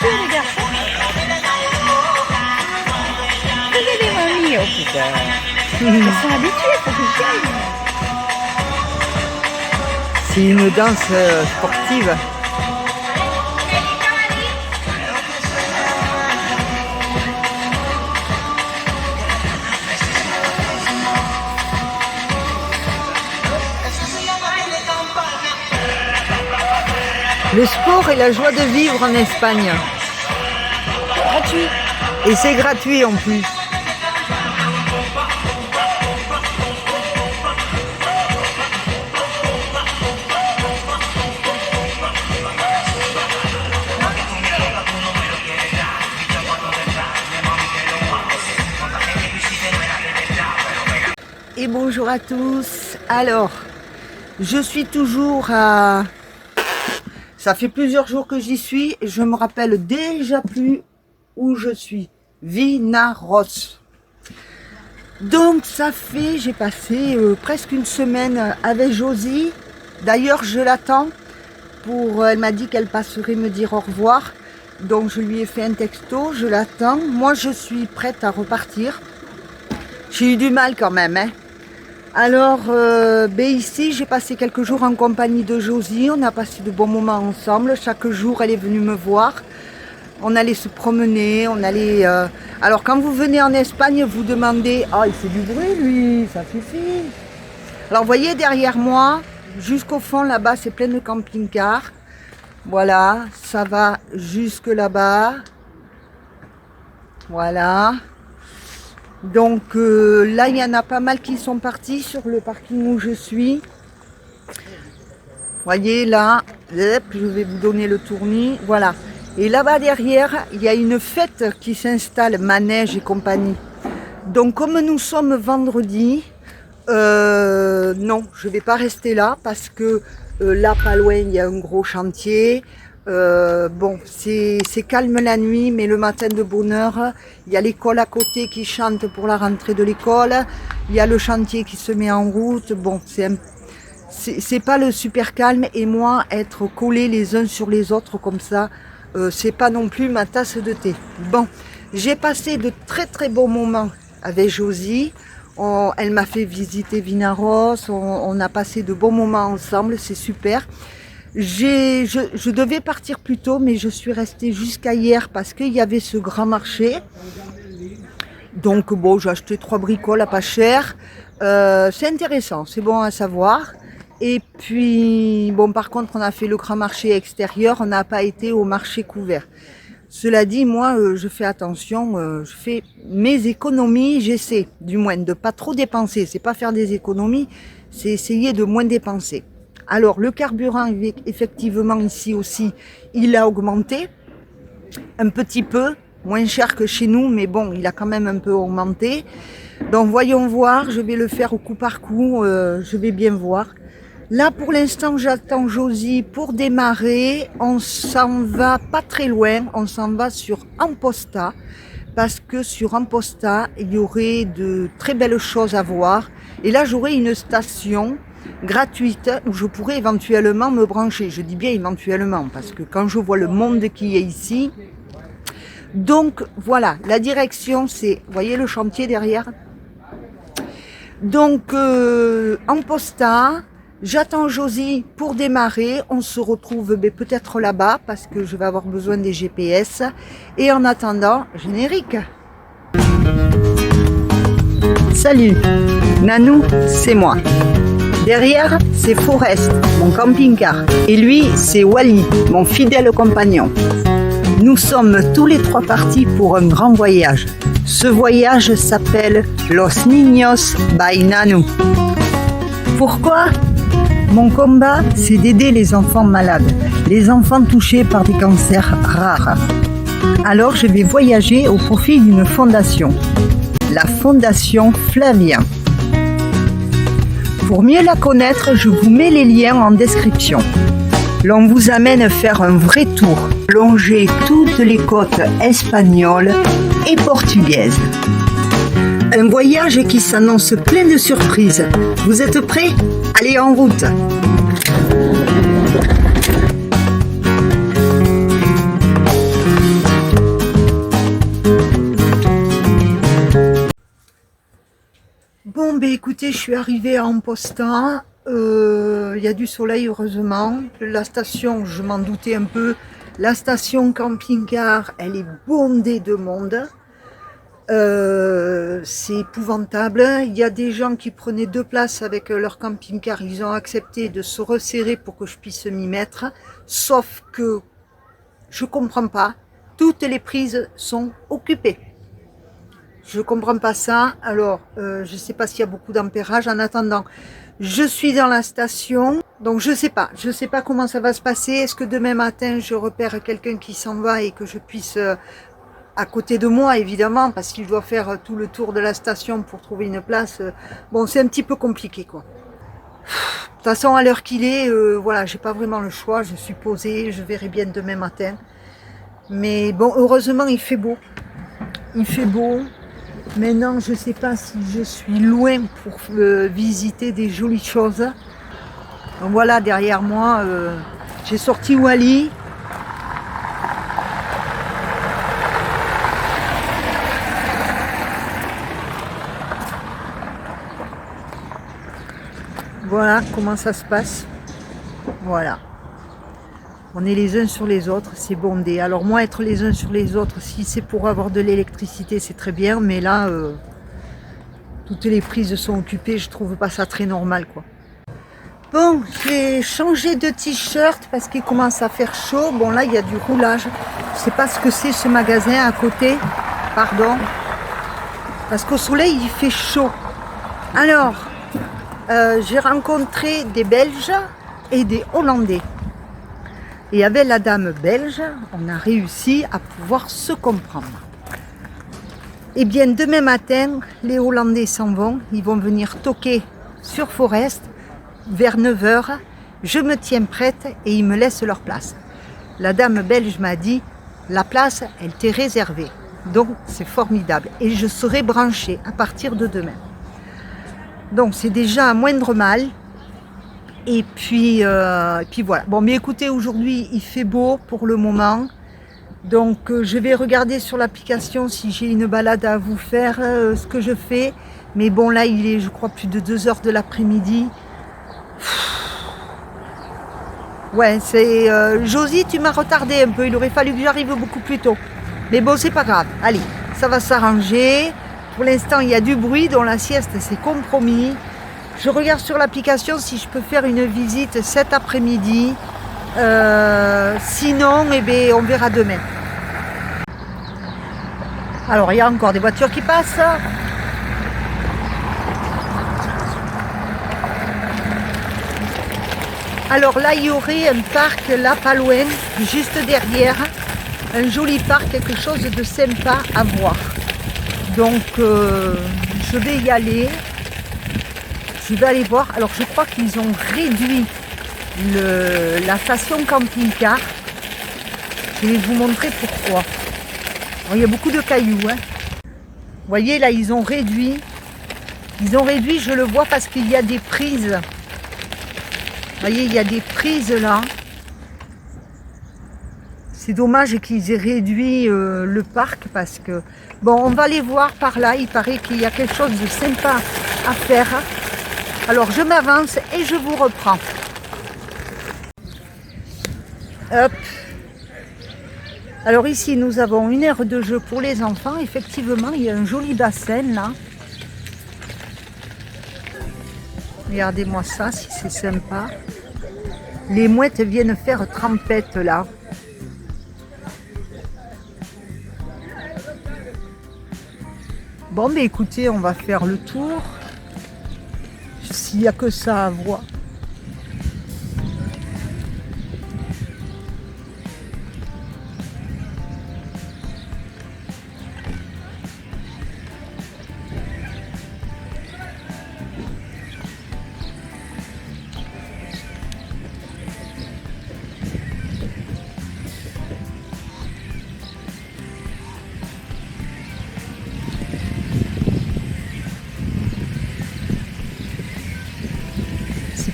habitués les garçons. Regardez mamie, oh putain. Ils sont habitués, faut qu'ils gagnent. C'est une danse sportive. Le sport est la joie de vivre en Espagne. Gratuit. Et c'est gratuit en plus. Et bonjour à tous. Alors, je suis toujours à... Ça fait plusieurs jours que j'y suis et je me rappelle déjà plus où je suis. Vinaros. Donc ça fait, j'ai passé presque une semaine avec Josie. D'ailleurs je l'attends elle m'a dit qu'elle passerait me dire au revoir. Donc je lui ai fait un texto, je l'attends. Moi je suis prête à repartir. J'ai eu du mal quand même, hein. Alors, ici, j'ai passé quelques jours en compagnie de Josie. On a passé de bons moments ensemble. Chaque jour, elle est venue me voir. On allait se promener, on allait... Alors, quand vous venez en Espagne, vous demandez... Ah, il fait du bruit, lui, ça suffit. Alors, vous voyez, derrière moi, jusqu'au fond, là-bas, c'est plein de camping-cars. Voilà, ça va jusque là-bas. Voilà. Donc là, il y en a pas mal qui sont partis sur le parking où je suis. Voyez là, je vais vous donner le tournis. Voilà. Et là-bas derrière, il y a une fête qui s'installe, manège et compagnie. Donc comme nous sommes vendredi, non, je ne vais pas rester là parce que là, pas loin, il y a un gros chantier. Bon, c'est calme la nuit, mais le matin de bonne heure, il y a l'école à côté qui chante pour la rentrée de l'école, il y a le chantier qui se met en route. Bon, c'est pas le super calme, et moi, être collés les uns sur les autres comme ça, c'est pas non plus ma tasse de thé. Bon, j'ai passé de très très bons moments avec Josie. Elle m'a fait visiter Vinaros, on a passé de bons moments ensemble, c'est super. Je devais partir plus tôt, mais je suis restée jusqu'à hier parce qu'il y avait ce grand marché. Donc bon, j'ai acheté 3 bricoles à pas cher. C'est intéressant, c'est bon à savoir. Et puis, bon, par contre, on a fait le grand marché extérieur, on n'a pas été au marché couvert. Cela dit, moi, je fais attention, je fais mes économies, j'essaie du moins de pas trop dépenser. C'est pas faire des économies, c'est essayer de moins dépenser. Alors, le carburant, effectivement, ici aussi, il a augmenté un petit peu, moins cher que chez nous, mais bon, il a quand même un peu augmenté. Donc, voyons voir, je vais le faire au coup par coup, je vais bien voir. Là, pour l'instant, j'attends Josie pour démarrer. On s'en va pas très loin, on s'en va sur Amposta, parce que sur Amposta, il y aurait de très belles choses à voir. Et là, j'aurai une station gratuite où je pourrais éventuellement me brancher. Je dis bien éventuellement parce que quand je vois le monde qui est ici. Donc voilà, la direction c'est, vous voyez le chantier derrière. Donc Amposta, j'attends Josie pour démarrer. On se retrouve peut-être là-bas parce que je vais avoir besoin des GPS. Et en attendant, générique. Salut, Nanou, c'est moi. Derrière, c'est Forest, mon camping-car. Et lui, c'est Wally, mon fidèle compagnon. Nous sommes tous les 3 partis pour un grand voyage. Ce voyage s'appelle Los Niños by Nanu. Pourquoi ? Mon combat, c'est d'aider les enfants malades, les enfants touchés par des cancers rares. Alors, je vais voyager au profit d'une fondation, la Fondation Flavien. Pour mieux la connaître, je vous mets les liens en description. L'on vous amène faire un vrai tour, longer toutes les côtes espagnoles et portugaises. Un voyage qui s'annonce plein de surprises. Vous êtes prêts ? Allez, en route ! ben écoutez, je suis arrivée à Amposta. Il y a du soleil, heureusement. La station, je m'en doutais un peu. La station camping-car, elle est bondée de monde. C'est épouvantable. Il y a des gens qui prenaient 2 places avec leur camping-car. Ils ont accepté de se resserrer pour que je puisse m'y mettre. Sauf que je comprends pas. Toutes les prises sont occupées. Je comprends pas ça. Alors, je sais pas s'il y a beaucoup d'ampérage. En attendant, je suis dans la station. Donc, je sais pas comment ça va se passer. Est-ce que demain matin, je repère quelqu'un qui s'en va et que je puisse, à côté de moi, évidemment, parce qu'il doit faire tout le tour de la station pour trouver une place. Bon, c'est un petit peu compliqué, quoi. De toute façon, à l'heure qu'il est, voilà, j'ai pas vraiment le choix. Je suis posée. Je verrai bien demain matin. Mais bon, heureusement, il fait beau. Il fait beau. Maintenant, je ne sais pas si je suis loin pour visiter des jolies choses. Donc voilà, derrière moi, j'ai sorti Wally. Voilà comment ça se passe. Voilà. On est les uns sur les autres, c'est bondé. Alors moi, être les uns sur les autres, si c'est pour avoir de l'électricité, c'est très bien. Mais là, toutes les prises sont occupées, je trouve pas ça très normal, quoi. Bon, j'ai changé de t-shirt parce qu'il commence à faire chaud. Bon, là, il y a du roulage. Je sais pas ce que c'est ce magasin à côté. Pardon. Parce qu'au soleil, il fait chaud. Alors, j'ai rencontré des Belges et des Hollandais. Et avec la dame belge, on a réussi à pouvoir se comprendre. Eh bien, demain matin, les Hollandais s'en vont. Ils vont venir toquer sur Forest vers 9 h. Je me tiens prête et ils me laissent leur place. La dame belge m'a dit, la place, elle t'est réservée. Donc, c'est formidable. Et je serai branchée à partir de demain. Donc, c'est déjà un moindre mal. Et puis voilà. Bon, mais écoutez, aujourd'hui, il fait beau pour le moment. Donc, je vais regarder sur l'application si j'ai une balade à vous faire, ce que je fais. Mais bon, là, il est, je crois, plus de 2 h de l'après-midi. Ouais, c'est... Josie, tu m'as retardé un peu. Il aurait fallu que j'arrive beaucoup plus tôt. Mais bon, c'est pas grave. Allez, ça va s'arranger. Pour l'instant, il y a du bruit, dont la sieste, c'est compromis. Je regarde sur l'application si je peux faire une visite cet après-midi. Sinon, eh bien, on verra demain. Alors, il y a encore des voitures qui passent. Alors là, il y aurait un parc, là, pas loin, juste derrière. Un joli parc, quelque chose de sympa à voir. Donc, je vais y aller. Je vais aller voir. Alors, je crois qu'ils ont réduit la station camping-car. Je vais vous montrer pourquoi. Alors, il y a beaucoup de cailloux. Hein. Vous voyez, là, ils ont réduit. Ils ont réduit, je le vois, parce qu'il y a des prises. Vous voyez, il y a des prises là. C'est dommage qu'ils aient réduit le parc parce que... Bon, on va aller voir par là. Il paraît qu'il y a quelque chose de sympa à faire. Alors, je m'avance et je vous reprends. Hop. Alors ici, nous avons une aire de jeu pour les enfants. Effectivement, il y a un joli bassin là. Regardez-moi ça, si c'est sympa. Les mouettes viennent faire trempette là. Bon, mais écoutez, on va faire le tour. S'il n'y a que ça à voir.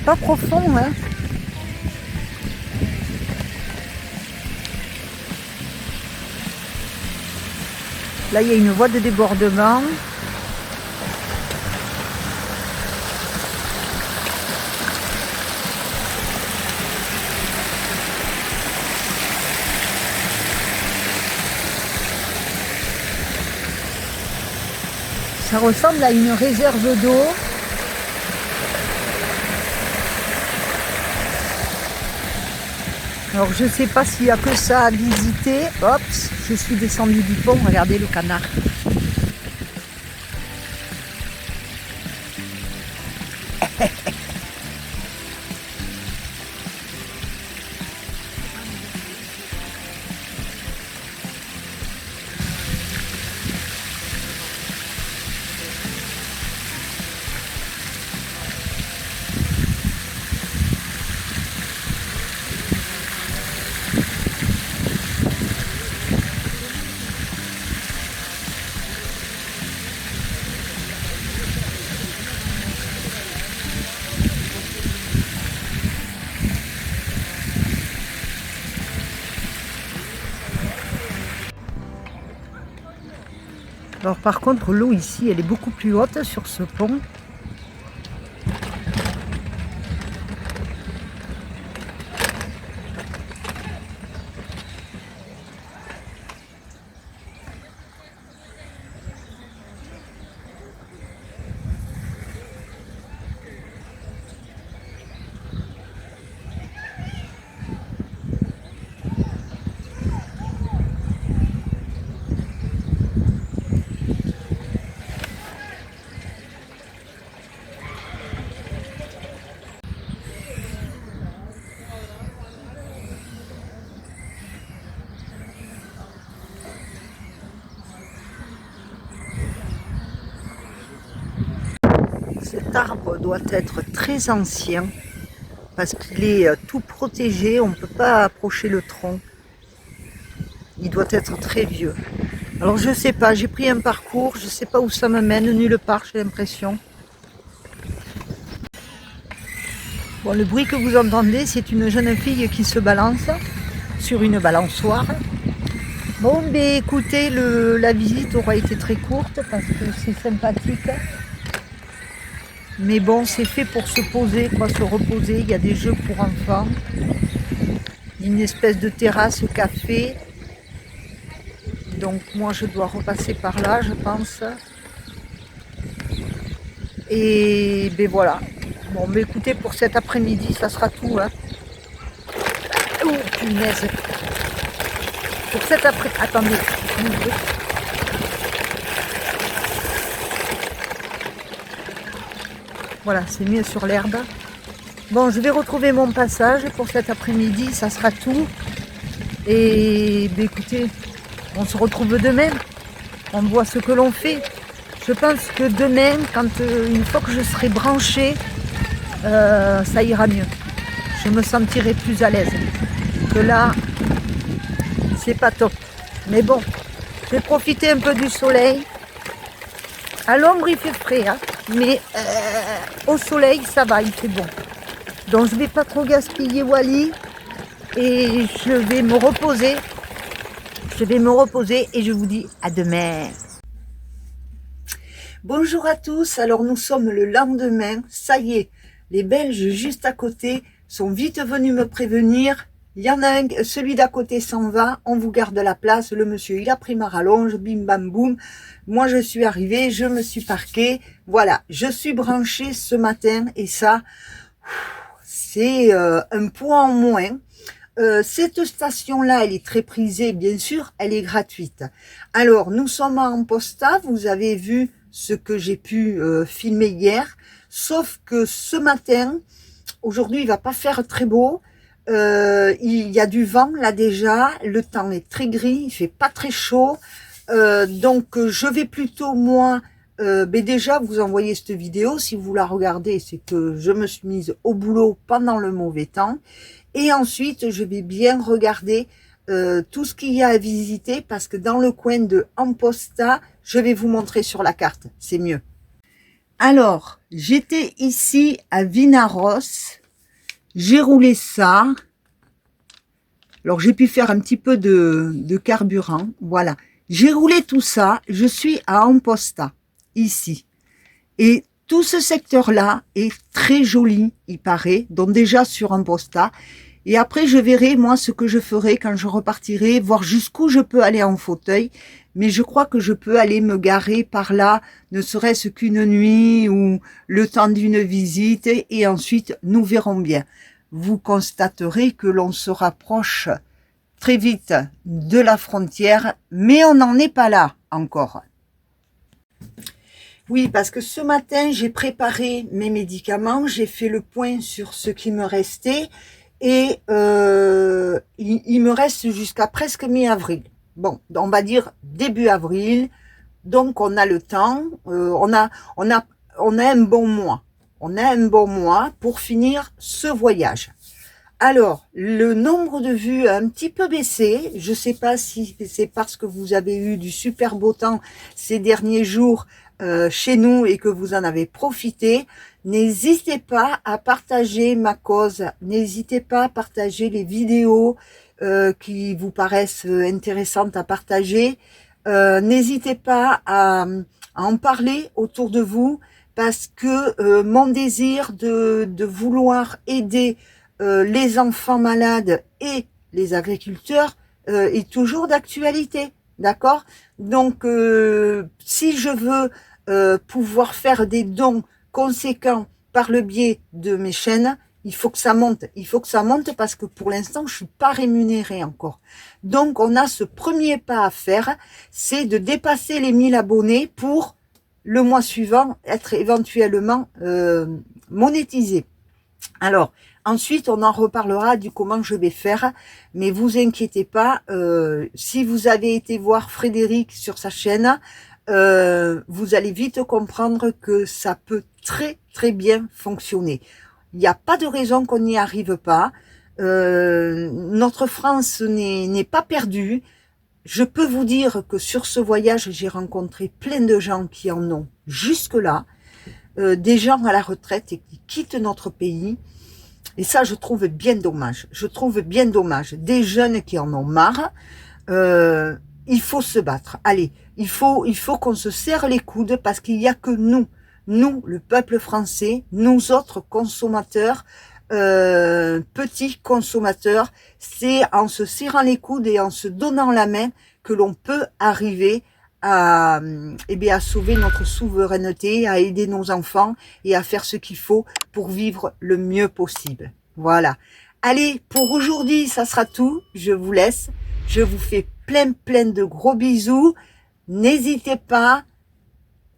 Pas profond, hein. Là, il y a une voie de débordement. Ça ressemble à une réserve d'eau. Alors je ne sais pas s'il n'y a que ça à visiter. Hop, je suis descendue du pont, regardez le canard. Alors par contre l'eau ici elle est beaucoup plus haute sur ce pont. Cet arbre doit être très ancien parce qu'il est tout protégé, on ne peut pas approcher le tronc. Il doit être très vieux. Alors je sais pas, j'ai pris un parcours, je sais pas où ça me mène, nulle part j'ai l'impression. Bon, le bruit que vous entendez, c'est une jeune fille qui se balance sur une balançoire. Bon, mais écoutez, la visite aura été très courte parce que c'est sympathique. Mais bon, c'est fait pour se poser, quoi, se reposer. Il y a des jeux pour enfants. Une espèce de terrasse café. Donc moi, je dois repasser par là, je pense. Et ben voilà. Bon, mais écoutez, pour cet après-midi, ça sera tout. Hein. Oh, punaise. Pour cet après... Attendez. Voilà, c'est mieux sur l'herbe. Bon, je vais retrouver mon passage pour cet après-midi, ça sera tout. Et ben, écoutez, on se retrouve demain. On voit ce que l'on fait. Je pense que demain, une fois que je serai branchée, ça ira mieux. Je me sentirai plus à l'aise. Que là, c'est pas top. Mais bon, je vais profiter un peu du soleil. À l'ombre, il fait frais, hein, mais au soleil, ça va, il fait bon. Donc, je ne vais pas trop gaspiller Wally et je vais me reposer. Je vais me reposer et je vous dis à demain. Bonjour à tous, alors nous sommes le lendemain. Ça y est, les Belges juste à côté sont vite venus me prévenir. Il y en a un, celui d'à côté s'en va, on vous garde la place, le monsieur il a pris ma rallonge, bim bam boum. Moi je suis arrivée, je me suis parquée, voilà, je suis branchée ce matin et ça, c'est un point en moins. Cette station-là, elle est très prisée, bien sûr, elle est gratuite. Alors, nous sommes à Amposta, vous avez vu ce que j'ai pu filmer hier, sauf que ce matin, aujourd'hui, il va pas faire très beau. Il y a du vent là déjà, le temps est très gris, il fait pas très chaud, donc je vais plutôt moi déjà vous envoyer cette vidéo. Si vous la regardez, c'est que je me suis mise au boulot pendant le mauvais temps, et ensuite je vais bien regarder tout ce qu'il y a à visiter, parce que dans le coin de Amposta, je vais vous montrer sur la carte, c'est mieux. Alors, j'étais ici à Vinaros. J'ai roulé ça. Alors, j'ai pu faire un petit peu de carburant. Voilà. J'ai roulé tout ça. Je suis à Amposta, ici. Et tout ce secteur-là est très joli, il paraît. Donc, déjà sur Amposta. Et après, je verrai, moi, ce que je ferai quand je repartirai, voir jusqu'où je peux aller en fauteuil. Mais je crois que je peux aller me garer par là, ne serait-ce qu'une nuit ou le temps d'une visite. Et ensuite, nous verrons bien. Vous constaterez que l'on se rapproche très vite de la frontière, mais on n'en est pas là encore. Oui, parce que ce matin, j'ai préparé mes médicaments, j'ai fait le point sur ce qui me restait et il me reste jusqu'à presque mi-avril. Bon, on va dire début avril, donc on a le temps, on a un bon mois. On a un bon mois pour finir ce voyage. Alors, le nombre de vues a un petit peu baissé. Je ne sais pas si c'est parce que vous avez eu du super beau temps ces derniers jours chez nous et que vous en avez profité. N'hésitez pas à partager ma cause. N'hésitez pas à partager les vidéos qui vous paraissent intéressantes à partager. N'hésitez pas à en parler autour de vous parce que mon désir de vouloir aider les enfants malades et les agriculteurs est toujours d'actualité, d'accord? Donc, si je veux pouvoir faire des dons conséquents par le biais de mes chaînes, il faut que ça monte. Il faut que ça monte parce que pour l'instant, je suis pas rémunérée encore. Donc, on a ce premier pas à faire, c'est de dépasser les 1000 abonnés pour le mois suivant être éventuellement monétisé. Alors, ensuite, on en reparlera du comment je vais faire, mais vous inquiétez pas, si vous avez été voir Frédéric sur sa chaîne, vous allez vite comprendre que ça peut très bien fonctionner. Il n'y a pas de raison qu'on n'y arrive pas. Notre France n'est pas perdue. Je peux vous dire que sur ce voyage, j'ai rencontré plein de gens qui en ont jusque-là, des gens à la retraite et qui quittent notre pays. Et ça, je trouve bien dommage. Je trouve bien dommage. Des jeunes qui en ont marre. Il faut se battre. Allez, il faut qu'on se serre les coudes parce qu'il n'y a que nous, le peuple français, nous autres consommateurs, petits consommateurs. C'est en se serrant les coudes et en se donnant la main que l'on peut arriver à sauver notre souveraineté, à aider nos enfants et à faire ce qu'il faut pour vivre le mieux possible. Voilà. Allez, pour aujourd'hui, ça sera tout. Je vous laisse. Je vous fais plein de gros bisous. N'hésitez pas,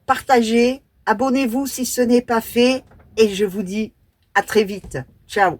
partagez, abonnez-vous si ce n'est pas fait et je vous dis à très vite. Ciao.